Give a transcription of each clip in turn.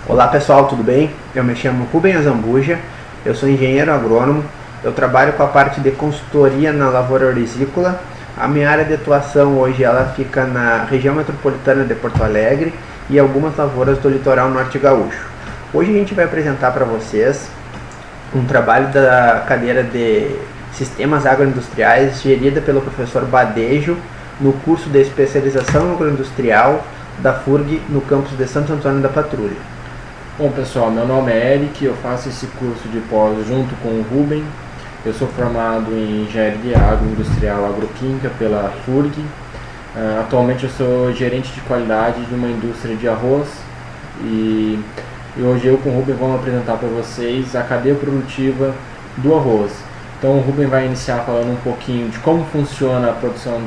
Olá pessoal, tudo bem? Eu me chamo Rubem Azambuja, eu sou engenheiro agrônomo, eu trabalho com a parte de consultoria na lavoura orizícola. A minha área de atuação hoje ela fica na região metropolitana de Porto Alegre e algumas lavouras do litoral norte gaúcho. Hoje a gente vai apresentar para vocês um trabalho da cadeira de Sistemas Agroindustriais gerida pelo professor Badejo no curso de especialização agroindustrial da FURG no campus de Santo Antônio da Patrulha. Bom pessoal, meu nome é Eric, eu faço esse curso de pós junto com o Rubem. Eu sou formado em Engenharia Agroindustrial Agroquímica pela FURG. Atualmente eu sou gerente de qualidade de uma indústria de arroz e hoje eu com o Rubem vamos apresentar para vocês a cadeia produtiva do arroz. Então o Rubem vai iniciar falando um pouquinho de como funciona a produção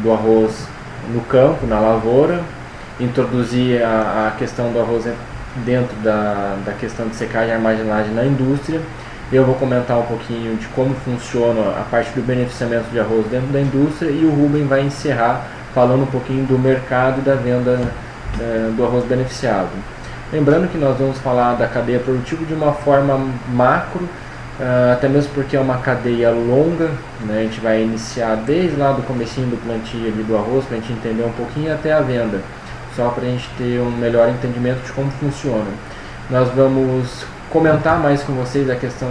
do arroz no campo, na lavoura, introduzir a questão do arroz dentro da questão de secagem e armazenagem na indústria. Eu vou comentar um pouquinho de como funciona a parte do beneficiamento de arroz dentro da indústria e o Rubem vai encerrar falando um pouquinho do mercado e da venda do arroz beneficiado. Lembrando que nós vamos falar da cadeia produtiva de uma forma macro, até mesmo porque é uma cadeia longa, né? A gente vai iniciar desde lá do comecinho do plantio ali do arroz para a gente entender um pouquinho até a venda, só para a gente ter um melhor entendimento de como funciona. Nós vamos comentar mais com vocês a questão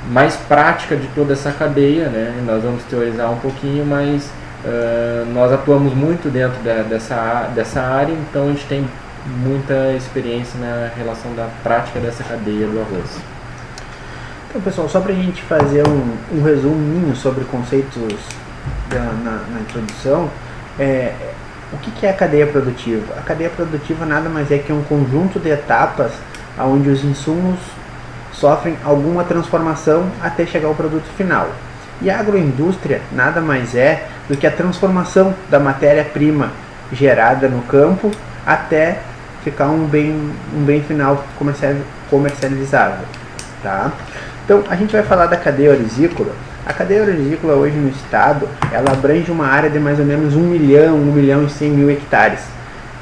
mais prática de toda essa cadeia, né? Nós vamos teorizar um pouquinho, mas nós atuamos muito dentro dessa área, então a gente tem muita experiência na relação da prática dessa cadeia do arroz. Então pessoal, só para a gente fazer um resuminho sobre conceitos na introdução, o que é a cadeia produtiva? A cadeia produtiva nada mais é que um conjunto de etapas onde os insumos sofrem alguma transformação até chegar ao produto final. E a agroindústria nada mais é do que a transformação da matéria-prima gerada no campo até ficar um bem final comercializável. Tá? Então a gente vai falar da cadeia orizícola. A cadeia orizícola hoje no estado, ela abrange uma área de mais ou menos 1 milhão e 100 mil hectares,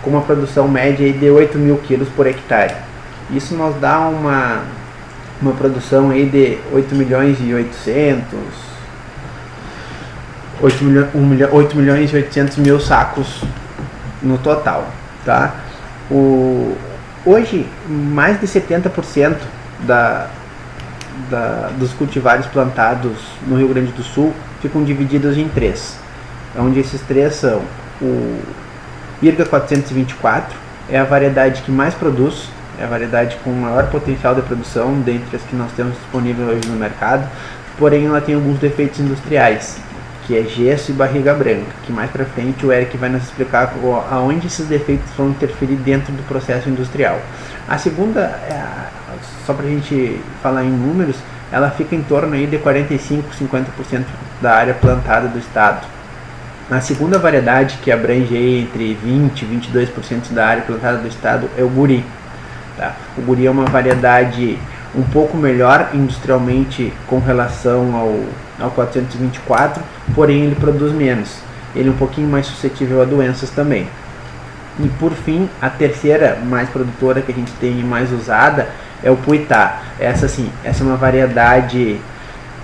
com uma produção média de 8 mil quilos por hectare. Isso nos dá uma produção aí de 8 milhões e 800 mil sacos no total. Tá? Hoje, mais de 70% dos cultivares plantados no Rio Grande do Sul ficam divididos em três, onde esses três são o IRGA 424, é a variedade que mais produz, é a variedade com maior potencial de produção dentre as que nós temos disponíveis hoje no mercado, porém ela tem alguns defeitos industriais, que é gesso e barriga branca, que mais para frente o Eric vai nos explicar aonde esses defeitos vão interferir dentro do processo industrial. A segunda, só para a gente falar em números, ela fica em torno aí de 45-50% da área plantada do estado. A segunda variedade, que abrange aí entre 20 e 22% da área plantada do estado, é o Guri. Tá? O Guri é uma variedade um pouco melhor industrialmente com relação ao 424, porém ele produz menos. Ele é um pouquinho mais suscetível a doenças também. E por fim, a terceira mais produtora que a gente tem e mais usada é o Puitá. Essa é uma variedade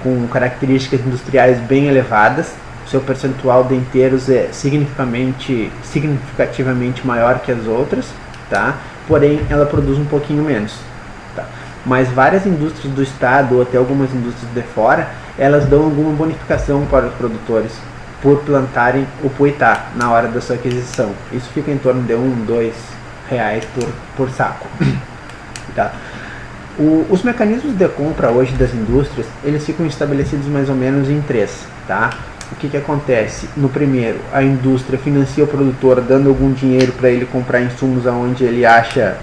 com características industriais bem elevadas. O seu percentual de inteiros é significativamente maior que as outras, tá? Porém ela produz um pouquinho menos. Tá? Mas várias indústrias do estado, ou até algumas indústrias de fora, elas dão alguma bonificação para os produtores por plantarem o Puitá na hora da sua aquisição. Isso fica em torno de R$1, R$2 por saco. Tá? Os mecanismos de compra hoje das indústrias, eles ficam estabelecidos mais ou menos em três. Tá? O que acontece? No primeiro, a indústria financia o produtor dando algum dinheiro para ele comprar insumos aonde ele acha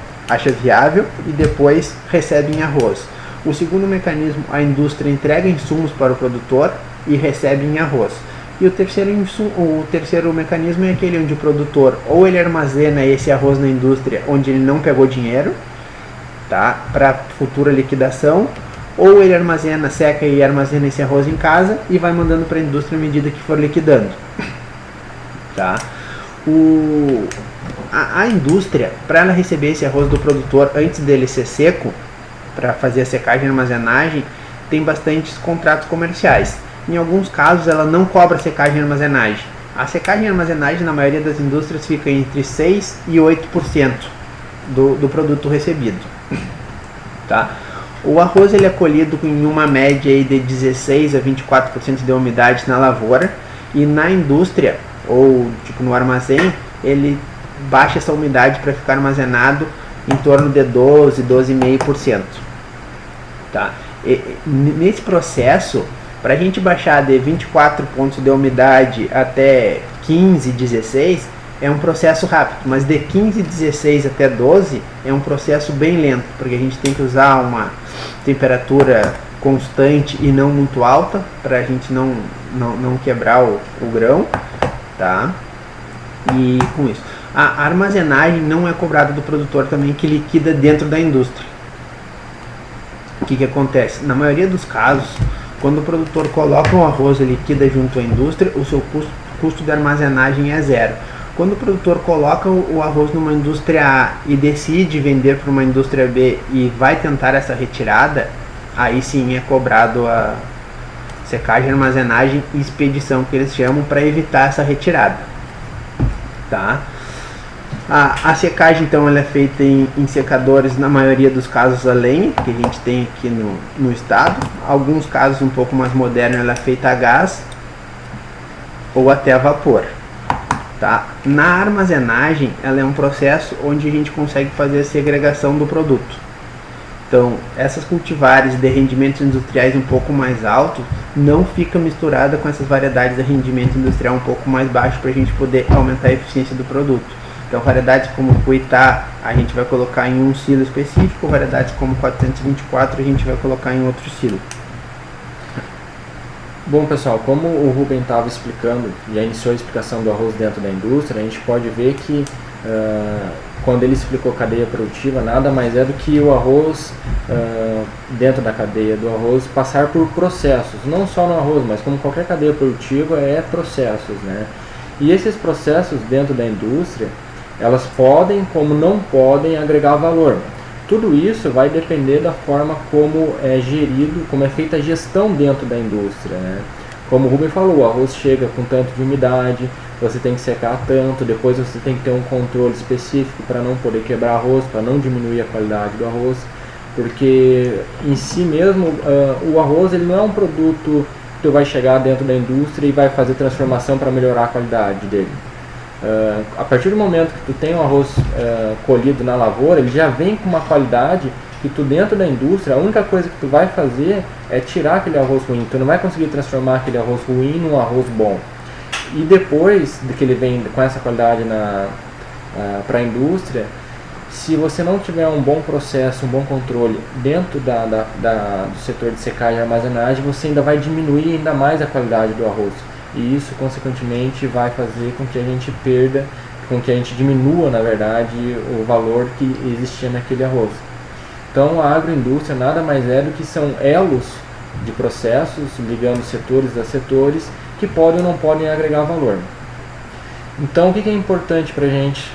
viável e depois recebe em arroz. O segundo mecanismo, a indústria entrega insumos para o produtor e recebe em arroz. E o terceiro mecanismo é aquele onde o produtor ou ele armazena esse arroz na indústria onde ele não pegou dinheiro, tá, para futura liquidação, ou ele seca e armazena esse arroz em casa e vai mandando para a indústria à medida que for liquidando. Tá? A indústria, para ela receber esse arroz do produtor antes dele ser seco, para fazer a secagem e armazenagem, tem bastantes contratos comerciais. Em alguns casos ela não cobra secagem e armazenagem. A secagem e armazenagem na maioria das indústrias fica entre 6% e 8% do produto recebido. Tá? O arroz ele é colhido em uma média aí de 16% a 24% de umidade na lavoura, e na indústria ou tipo no armazém ele baixa essa umidade para ficar armazenado em torno de 12,5%. Tá? Nesse processo, para a gente baixar de 24 pontos de umidade até 15, 16, é um processo rápido, mas de 15, 16 até 12 é um processo bem lento, porque a gente tem que usar uma temperatura constante e não muito alta, para a gente não quebrar o grão, tá? E com isso, a armazenagem não é cobrada do produtor também, que liquida dentro da indústria. O que acontece? Na maioria dos casos, quando o produtor coloca um arroz e liquida junto à indústria, o seu custo de armazenagem é zero. Quando o produtor coloca o arroz numa indústria A e decide vender para uma indústria B e vai tentar essa retirada, aí sim é cobrado a secagem, armazenagem e expedição, que eles chamam, para evitar essa retirada. Tá? A secagem então ela é feita em secadores, na maioria dos casos a lenha, que a gente tem aqui no estado. Alguns casos um pouco mais modernos ela é feita a gás ou até a vapor. Tá? Na armazenagem ela é um processo onde a gente consegue fazer a segregação do produto. Então essas cultivares de rendimentos industriais um pouco mais altos não fica misturada com essas variedades de rendimento industrial um pouco mais baixo, para a gente poder aumentar a eficiência do produto. Então variedades como Cuitá a gente vai colocar em um silo específico, variedades como 424 a gente vai colocar em outro silo. Bom pessoal, como o Rubem estava explicando e iniciou a explicação do arroz dentro da indústria, a gente pode ver que quando ele explicou cadeia produtiva, nada mais é do que o arroz, dentro da cadeia do arroz, passar por processos, não só no arroz, mas como qualquer cadeia produtiva é processos, né? E esses processos dentro da indústria, elas podem, como não podem, agregar valor. Tudo isso vai depender da forma como é gerido, como é feita a gestão dentro da indústria, né? Como o Rubem falou, o arroz chega com tanto de umidade, você tem que secar tanto, depois você tem que ter um controle específico para não poder quebrar arroz, para não diminuir a qualidade do arroz, porque em si mesmo o arroz ele não é um produto que tu vai chegar dentro da indústria e vai fazer transformação para melhorar a qualidade dele. A partir do momento que tu tem o arroz colhido na lavoura, ele já vem com uma qualidade que tu dentro da indústria, a única coisa que tu vai fazer é tirar aquele arroz ruim. Tu não vai conseguir transformar aquele arroz ruim num arroz bom. E depois de que ele vem com essa qualidade para a indústria, se você não tiver um bom processo, um bom controle dentro do setor de secagem e armazenagem, você ainda vai diminuir ainda mais a qualidade do arroz. E isso, consequentemente, vai fazer com que a gente perda, com que a gente diminua, na verdade, o valor que existia naquele arroz. Então, a agroindústria nada mais é do que são elos de processos ligando setores a setores que podem ou não podem agregar valor. Então, o que é importante para a gente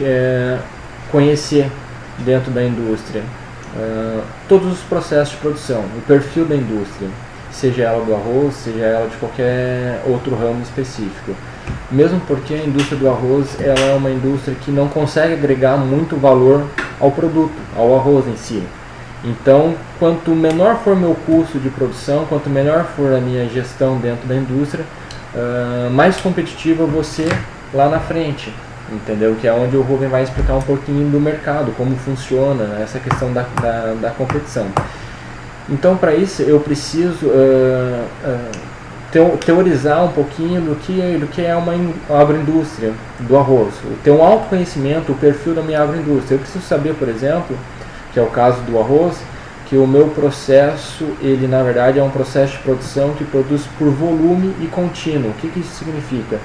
conhecer dentro da indústria? Todos os processos de produção, o perfil da indústria, seja ela do arroz, seja ela de qualquer outro ramo específico. Mesmo porque a indústria do arroz ela é uma indústria que não consegue agregar muito valor ao produto, ao arroz em si. Então, quanto menor for meu custo de produção, quanto melhor for a minha gestão dentro da indústria, mais competitiva eu vou ser lá na frente, entendeu? Que é onde o Rubem vai explicar um pouquinho do mercado, como funciona essa questão da competição. Então, para isso, eu preciso teorizar um pouquinho do que é uma agroindústria do arroz, ter um autoconhecimento, o perfil da minha agroindústria. Eu preciso saber, por exemplo, que é o caso do arroz, que o meu processo, ele na verdade é um processo de produção que produz por volume e contínuo. O que isso significa?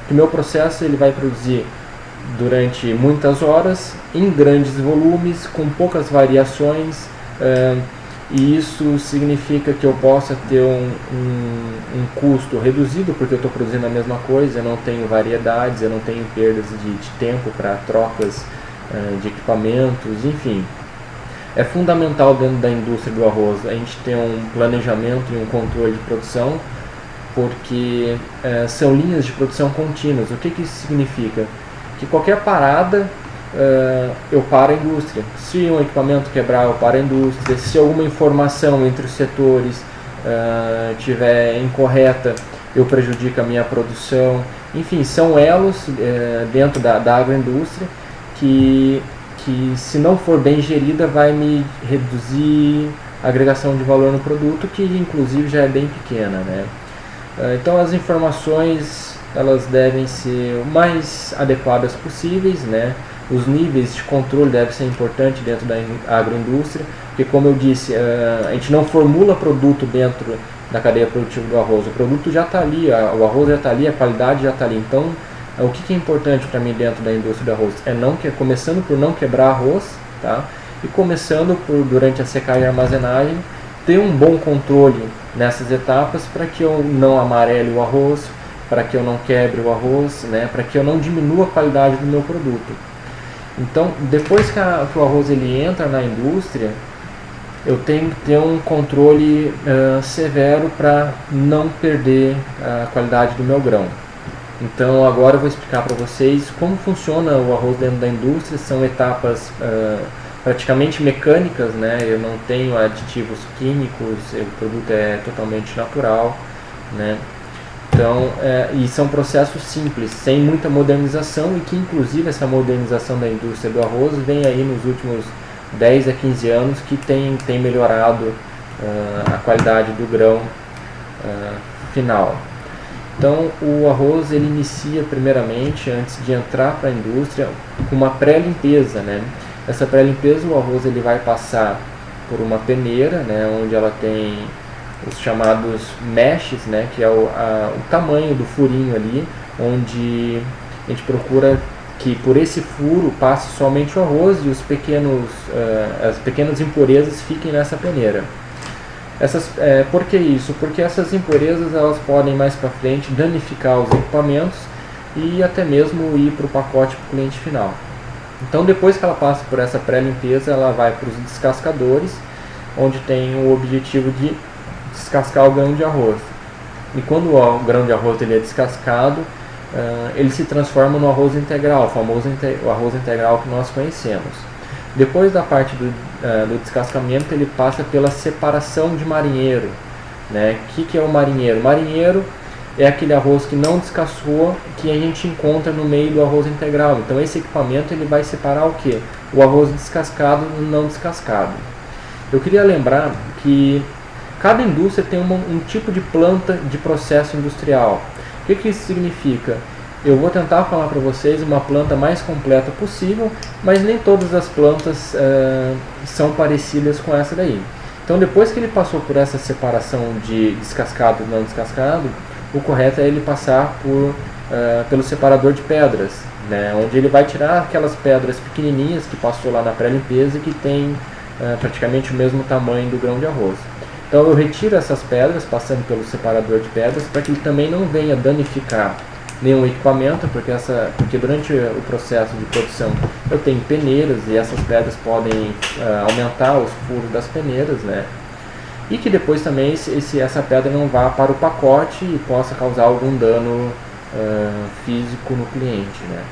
Que o meu processo ele vai produzir durante muitas horas, em grandes volumes, com poucas variações, e isso significa que eu possa ter um custo reduzido, porque eu estou produzindo a mesma coisa, eu não tenho variedades, eu não tenho perdas de tempo para trocas de equipamentos, enfim. É fundamental dentro da indústria do arroz a gente ter um planejamento e um controle de produção, porque são linhas de produção contínuas. O que isso significa? Que qualquer parada eu paro a indústria. Se um equipamento quebrar, eu paro a indústria. Se alguma informação entre os setores estiver incorreta, eu prejudico a minha produção. Enfim, são elos dentro da agroindústria que se não for bem gerida vai me reduzir a agregação de valor no produto, que inclusive já é bem pequena, né? Então as informações elas devem ser o mais adequadas possíveis, né? Os níveis de controle devem ser importantes dentro da agroindústria, porque como eu disse, a gente não formula produto dentro da cadeia produtiva do arroz, o produto já está ali, o arroz já está ali, a qualidade já está ali. Então o que é importante para mim dentro da indústria do arroz? Começando por não quebrar arroz, tá? E começando por, durante a secagem e armazenagem, ter um bom controle nessas etapas para que eu não amarele o arroz, para que eu não quebre o arroz, né? Para que eu não diminua a qualidade do meu produto. Então, depois que o arroz ele entra na indústria, eu tenho que ter um controle severo para não perder a qualidade do meu grão. Então agora eu vou explicar para vocês como funciona o arroz dentro da indústria. São etapas praticamente mecânicas, né? Eu não tenho aditivos químicos, o produto é totalmente natural, né? Então, e são processos simples, sem muita modernização, e que inclusive essa modernização da indústria do arroz vem aí nos últimos 10 a 15 anos, que tem melhorado a qualidade do grão final. Então o arroz ele inicia primeiramente, antes de entrar para a indústria, com uma pré-limpeza, né? Essa pré-limpeza, o arroz ele vai passar por uma peneira, né, onde ela tem os chamados meshes, né, que é o tamanho do furinho ali, onde a gente procura que por esse furo passe somente o arroz e as pequenas impurezas fiquem nessa peneira. Por que isso? Porque essas impurezas elas podem mais para frente danificar os equipamentos e até mesmo ir para o pacote para o cliente final. Então depois que ela passa por essa pré-limpeza, ela vai para os descascadores, onde tem o objetivo de descascar o grão de arroz. E quando o grão de arroz ele é descascado, ele se transforma no arroz integral, o famoso arroz integral que nós conhecemos. Depois da parte do descascamento, ele passa pela separação de marinheiro, né? O que é o marinheiro? O marinheiro é aquele arroz que não descascou, que a gente encontra no meio do arroz integral. Então esse equipamento ele vai separar o que? O arroz descascado do não descascado. Eu queria lembrar que cada indústria tem um tipo de planta de processo industrial. O que isso significa? Eu vou tentar falar para vocês uma planta mais completa possível, mas nem todas as plantas são parecidas com essa daí. Então depois que ele passou por essa separação de descascado e não descascado, o correto é ele passar pelo separador de pedras, né, onde ele vai tirar aquelas pedras pequenininhas que passou lá na pré-limpeza e que tem praticamente o mesmo tamanho do grão de arroz. Então eu retiro essas pedras passando pelo separador de pedras para que ele também não venha danificar nenhum equipamento, porque durante o processo de produção eu tenho peneiras e essas pedras podem aumentar os furos das peneiras, né? E que depois também essa pedra não vá para o pacote e possa causar algum dano físico no cliente, né?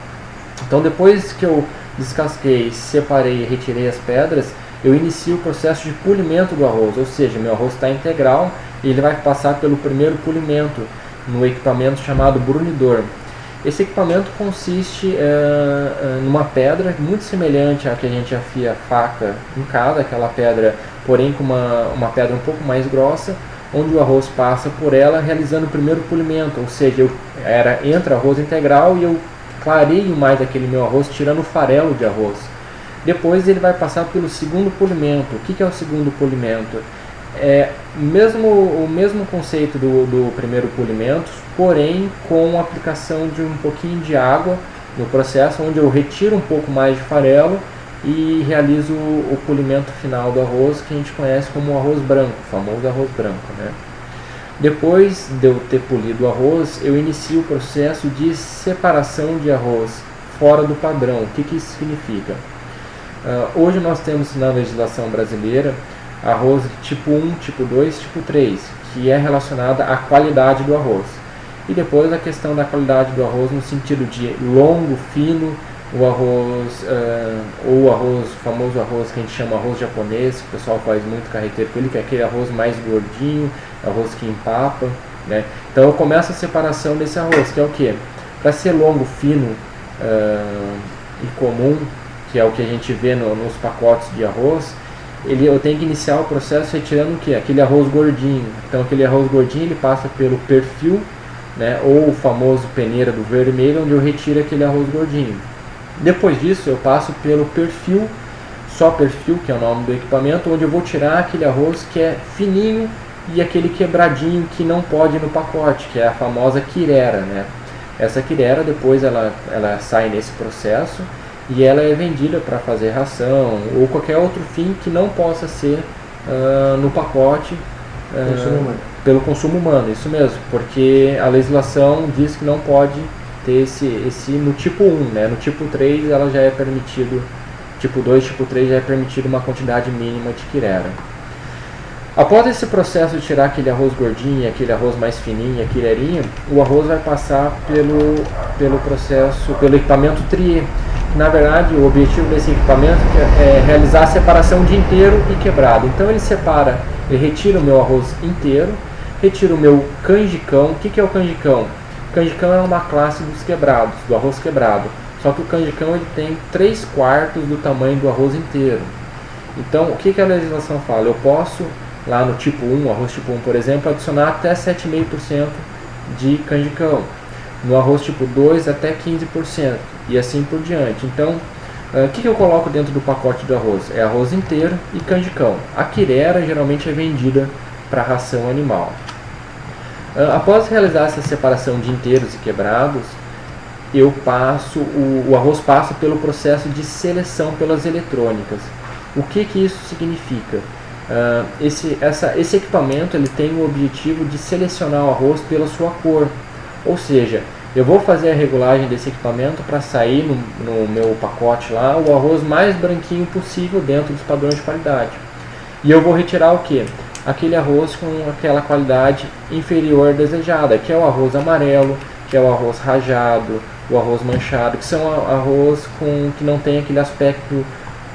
Então depois que eu descasquei, separei e retirei as pedras, eu inicio o processo de polimento do arroz, ou seja, meu arroz está integral e ele vai passar pelo primeiro polimento no equipamento chamado brunidor. Esse equipamento consiste numa pedra muito semelhante à que a gente afia a faca em casa, aquela pedra, porém com uma pedra um pouco mais grossa, onde o arroz passa por ela realizando o primeiro polimento, ou seja, entra arroz integral e eu clareio mais aquele meu arroz, tirando o farelo de arroz. Depois ele vai passar pelo segundo polimento. O que é o segundo polimento? É o mesmo conceito do primeiro polimento, porém com a aplicação de um pouquinho de água no processo, onde eu retiro um pouco mais de farelo e realizo o polimento final do arroz, que a gente conhece como o arroz branco, o famoso arroz branco, né? Depois de eu ter polido o arroz, eu inicio o processo de separação de arroz fora do padrão. O que isso significa? Hoje nós temos na legislação brasileira arroz tipo 1, tipo 2, tipo 3, que é relacionada à qualidade do arroz. E depois a questão da qualidade do arroz no sentido de longo, fino, o arroz, ou o arroz, o famoso arroz que a gente chama arroz japonês, que o pessoal faz muito carreteiro com ele, que é aquele arroz mais gordinho, arroz que empapa, né? Então eu começo a separação desse arroz, que é o que? Para ser longo, fino e comum, que é o que a gente vê nos pacotes de arroz, eu tenho que iniciar o processo retirando o que? Aquele arroz gordinho. Então aquele arroz gordinho ele passa pelo perfil, né, ou o famoso peneira do vermelho, onde eu retiro aquele arroz gordinho. Depois disso eu passo pelo perfil, só perfil, que é o nome do equipamento, onde eu vou tirar aquele arroz que é fininho e aquele quebradinho que não pode ir no pacote, que é a famosa quirera, né? Essa quirera depois ela sai nesse processo e ela é vendida para fazer ração ou qualquer outro fim que não possa ser no pacote pelo consumo humano, isso mesmo, porque a legislação diz que não pode ter esse no tipo 1, né? No tipo 3 ela já é permitido, tipo 2, tipo 3 já é permitido uma quantidade mínima de quirera. Após esse processo de tirar aquele arroz gordinho, aquele arroz mais fininho, a quirerinha, o arroz vai passar pelo processo, pelo equipamento trier. Na verdade, o objetivo desse equipamento é realizar a separação de inteiro e quebrado. Então ele separa, ele retira o meu arroz inteiro, retira o meu canjicão. O que é o canjicão? O canjicão é uma classe dos quebrados, do arroz quebrado. Só que o canjicão ele tem 3/4 do tamanho do arroz inteiro. Então o que a legislação fala? Eu posso, lá no tipo 1, arroz tipo 1, por exemplo, adicionar até 7,5% de canjicão. No arroz tipo 2 até 15% e assim por diante. Então, o que eu coloco dentro do pacote de arroz? É arroz inteiro e canjicão. A quirera geralmente é vendida para ração animal. Após realizar essa separação de inteiros e quebrados, o arroz passa pelo processo de seleção pelas eletrônicas. O que isso significa? Esse equipamento ele tem o objetivo de selecionar o arroz pela sua cor. Ou seja, eu vou fazer a regulagem desse equipamento para sair no meu pacote lá o arroz mais branquinho possível dentro dos padrões de qualidade. E eu vou retirar o que? Aquele arroz com aquela qualidade inferior desejada, que é o arroz amarelo, que é o arroz rajado, o arroz manchado, que são arroz que não tem aquele aspecto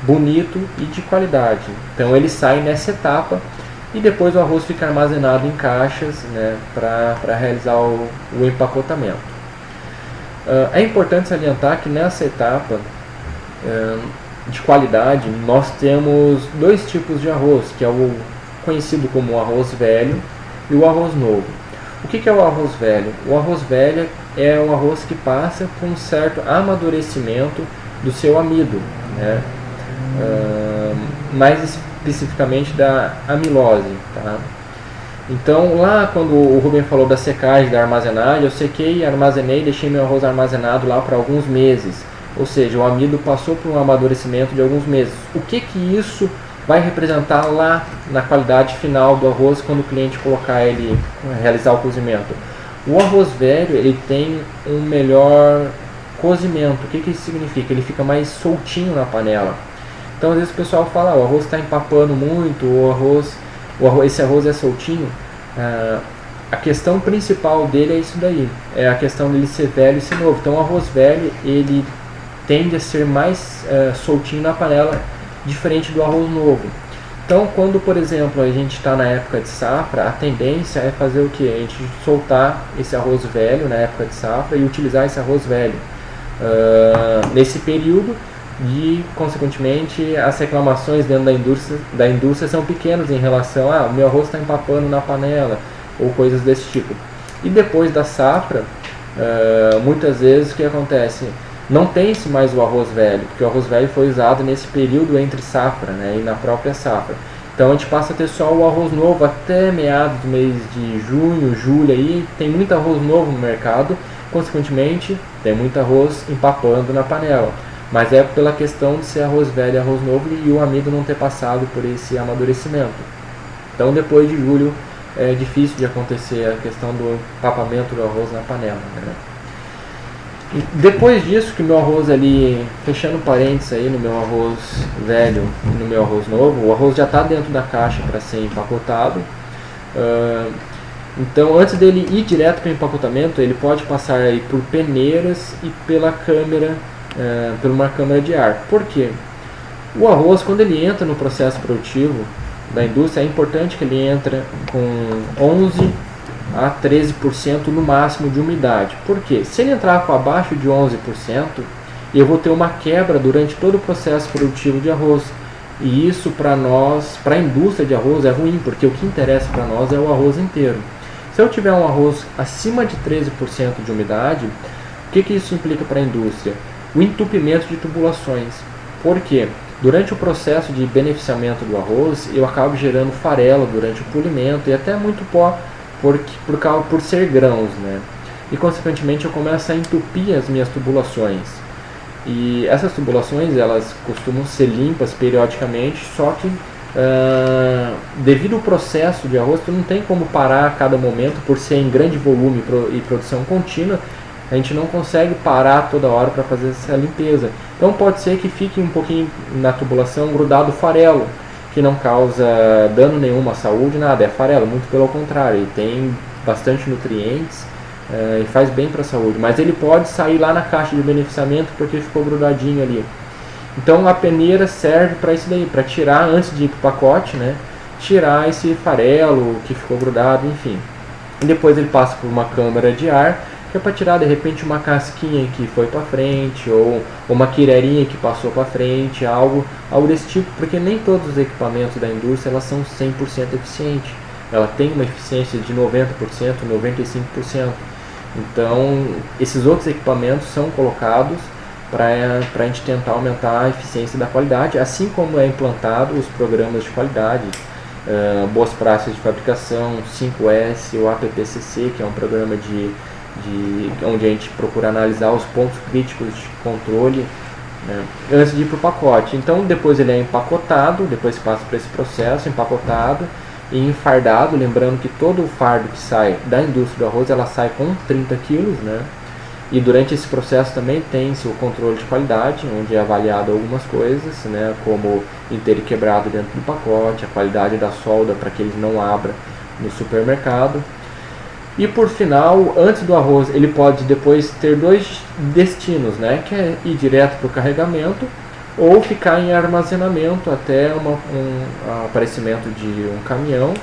bonito e de qualidade. Então ele sai nessa etapa e depois o arroz fica armazenado em caixas, né, para realizar o empacotamento. É importante salientar que nessa etapa de qualidade nós temos dois tipos de arroz, que é o conhecido como o arroz velho e o arroz novo. O que é o arroz velho? O arroz velho é o arroz que passa por um certo amadurecimento do seu amido, né? Mais especificamente da amilose, tá? Então lá quando o Rubem falou da secagem, da armazenagem, eu sequei, armazenei, deixei meu arroz armazenado lá por alguns meses, ou seja, o amido passou por um amadurecimento de alguns meses. O que isso vai representar lá na qualidade final do arroz quando o cliente colocar ele, realizar o cozimento? O arroz velho ele tem um melhor cozimento. O que isso significa? Ele fica mais soltinho na panela. Então às vezes o pessoal fala, o arroz está empapando muito, esse arroz é soltinho. A questão principal dele é isso daí, é a questão dele ser velho e ser novo. Então o arroz velho ele tende a ser mais soltinho na panela, diferente do arroz novo. Então quando, por exemplo, a gente está na época de safra, a tendência é fazer o que? A gente soltar esse arroz velho na época de safra e utilizar esse arroz velho nesse período. E, consequentemente, as reclamações dentro da indústria são pequenas em relação o meu arroz está empapando na panela, ou coisas desse tipo. E depois da safra, muitas vezes o que acontece? Não tem-se mais o arroz velho, porque o arroz velho foi usado nesse período entre safra, né, e na própria safra. Então a gente passa a ter só o arroz novo até meados do mês de junho, julho, aí tem muito arroz novo no mercado, consequentemente tem muito arroz empapando na panela. mas é pela questão de ser arroz velho e arroz novo e o amido não ter passado por esse amadurecimento. Então depois de julho é difícil de acontecer a questão do empapamento do arroz na panela, né? E depois disso, que o meu arroz ali, fechando parênteses aí no meu arroz velho e no meu arroz novo, o arroz já está dentro da caixa para ser empacotado. Então, antes dele ir direto para o empacotamento, ele pode passar aí por peneiras e pela câmara, por uma câmara de ar. Por quê? O arroz, quando ele entra no processo produtivo da indústria, é importante que ele entre com 11 a 13% no máximo de umidade. Por quê? Se ele entrar com abaixo de 11%, eu vou ter uma quebra durante todo o processo produtivo de arroz. E isso para nós, para a indústria de arroz, é ruim, porque o que interessa para nós é o arroz inteiro. Se eu tiver um arroz acima de 13% de umidade, o que isso implica para a indústria? O entupimento de tubulações. Por quê? Durante o processo de beneficiamento do arroz, eu acabo gerando farelo durante o polimento e até muito pó por ser grãos, né? E consequentemente eu começo a entupir as minhas tubulações. E essas tubulações, elas costumam ser limpas periodicamente, só que devido ao processo de arroz, tu não tem como parar a cada momento, por ser em grande volume e produção contínua, a gente não consegue parar toda hora para fazer essa limpeza. Então pode ser que fique um pouquinho na tubulação grudado farelo, que não causa dano nenhum à saúde, nada, é farelo, muito pelo contrário, ele tem bastante nutrientes e faz bem para a saúde, mas ele pode sair lá na caixa de beneficiamento porque ficou grudadinho ali. Então a peneira serve para isso daí, para tirar antes de ir para o pacote, né? Tirar esse farelo que ficou grudado, enfim. E depois ele passa por uma câmara de ar, que é para tirar de repente uma casquinha que foi para frente, ou uma quirerinha que passou para frente, algo desse tipo, porque nem todos os equipamentos da indústria elas são 100% eficientes. Ela tem uma eficiência de 90%, 95%. Então, esses outros equipamentos são colocados para a gente tentar aumentar a eficiência da qualidade, assim como é implantado os programas de qualidade, boas práticas de fabricação, 5S, o APPCC, que é um programa onde a gente procura analisar os pontos críticos de controle, né, antes de ir para o pacote. Então depois ele é empacotado, depois passa por esse processo, empacotado e enfardado, lembrando que todo o fardo que sai da indústria do arroz, ela sai com 30 quilos, né? E durante esse processo também tem-se o controle de qualidade, onde é avaliado algumas coisas, né, como inteiro e quebrado dentro do pacote, a qualidade da solda para que ele não abra no supermercado. E por final, antes do arroz, ele pode depois ter dois destinos, né, que é ir direto para o carregamento ou ficar em armazenamento até o aparecimento de um caminhão,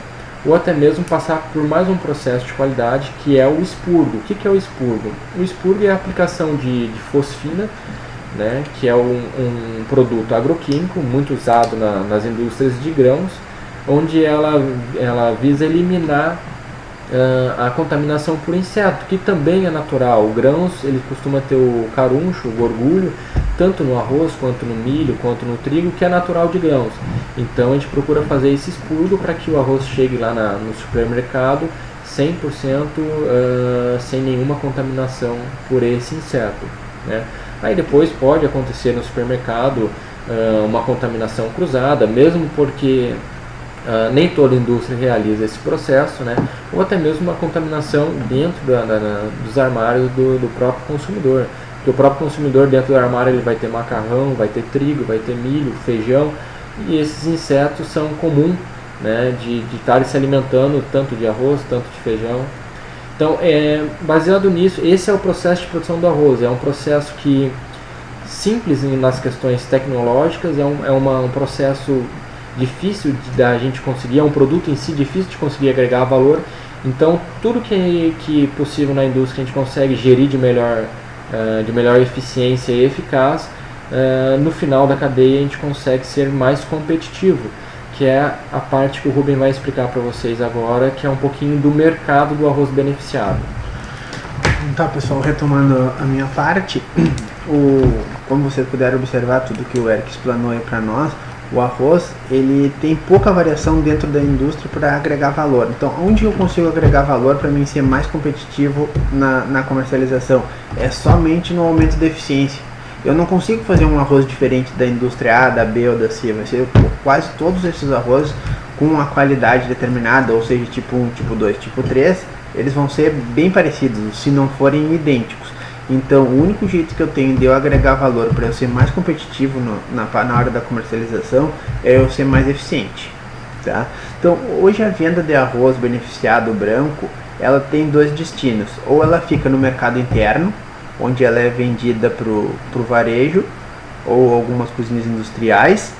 ou até mesmo passar por mais um processo de qualidade, que é o expurgo. O que é o expurgo? O expurgo é a aplicação de fosfina, né, que é um produto agroquímico muito usado nas indústrias de grãos, onde ela visa eliminar a contaminação por inseto, que também é natural. O grãos, ele costuma ter o caruncho, o gorgulho, tanto no arroz, quanto no milho, quanto no trigo, que é natural de grãos. Então a gente procura fazer esse expurgo para que o arroz chegue lá no supermercado 100% sem nenhuma contaminação por esse inseto, né? Aí depois pode acontecer no supermercado uma contaminação cruzada, mesmo porque nem toda indústria realiza esse processo, né? Ou até mesmo uma contaminação dentro dos armários do próprio consumidor. Porque o próprio consumidor dentro do armário ele vai ter macarrão, vai ter trigo, vai ter milho, feijão, e esses insetos são comuns, né, de estarem se alimentando tanto de arroz, tanto de feijão. Então, baseado nisso, esse é o processo de produção do arroz. É um processo que simples nas questões tecnológicas, é um processo difícil da gente conseguir, é um produto em si difícil de conseguir agregar valor. Então, tudo que possível na indústria a gente consegue gerir de melhor eficiência e eficaz, no final da cadeia a gente consegue ser mais competitivo, que é a parte que o Rubem vai explicar para vocês agora, que é um pouquinho do mercado do arroz beneficiado. Então, pessoal, retomando a minha parte, como vocês puderam observar tudo que o Eric explanou aí para nós, o arroz ele tem pouca variação dentro da indústria para agregar valor. Então, onde eu consigo agregar valor para mim ser mais competitivo na comercialização? É somente no aumento da eficiência. Eu não consigo fazer um arroz diferente da indústria A, da B ou da C. Vai ser quase todos esses arrozes com uma qualidade determinada, ou seja, tipo 1, tipo 2, tipo 3, eles vão ser bem parecidos, se não forem idênticos. Então, o único jeito que eu tenho de eu agregar valor para eu ser mais competitivo na hora da comercialização é eu ser mais eficiente. Tá? Então, hoje a venda de arroz beneficiado branco, ela tem dois destinos. Ou ela fica no mercado interno, onde ela é vendida para o varejo ou algumas cozinhas industriais,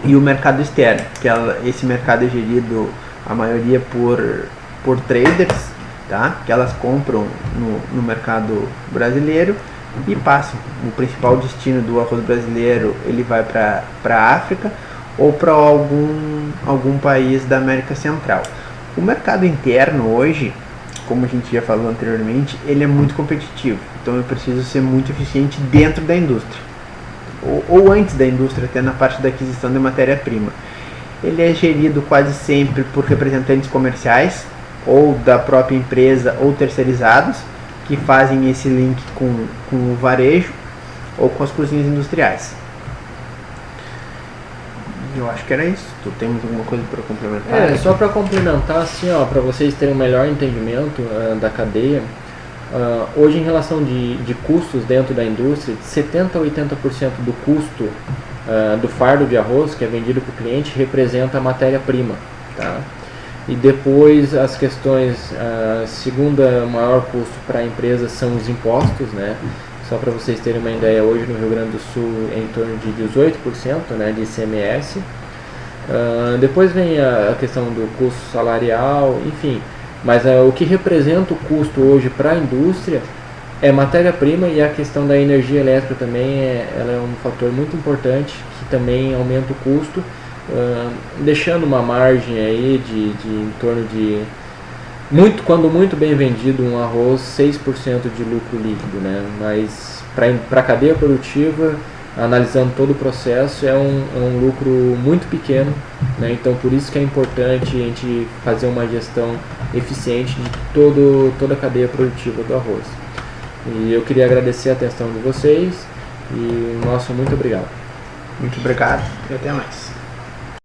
e o mercado externo, que esse mercado é gerido a maioria por traders, tá? Que elas compram no mercado brasileiro e passam. O principal destino do arroz brasileiro, ele vai para a África ou para algum país da América Central. O mercado interno hoje, como a gente já falou anteriormente, ele é muito competitivo, então eu preciso ser muito eficiente dentro da indústria, ou antes da indústria, até na parte da aquisição de matéria-prima. Ele é gerido quase sempre por representantes comerciais, ou da própria empresa, ou terceirizados, que fazem esse link com o varejo, ou com as cozinhas industriais. Eu acho que era isso. Tu temos alguma coisa para complementar? Só para complementar, assim, para vocês terem um melhor entendimento da cadeia, hoje em relação de custos dentro da indústria, de 70% a 80% do custo do fardo de arroz que é vendido para o cliente representa a matéria-prima, tá? E depois as questões, segunda maior custo para a empresa são os impostos, né? Só para vocês terem uma ideia, hoje no Rio Grande do Sul é em torno de 18%, né, de ICMS. Depois vem a questão do custo salarial, enfim. Mas o que representa o custo hoje para a indústria é matéria-prima, e a questão da energia elétrica também ela é um fator muito importante que também aumenta o custo, deixando uma margem aí de em torno de, quando muito bem vendido, um arroz, 6% de lucro líquido, né? Mas para a cadeia produtiva, analisando todo o processo, é um lucro muito pequeno, né? Então por isso que é importante a gente fazer uma gestão eficiente de toda a cadeia produtiva do arroz. E eu queria agradecer a atenção de vocês e muito obrigado. Muito obrigado e até mais.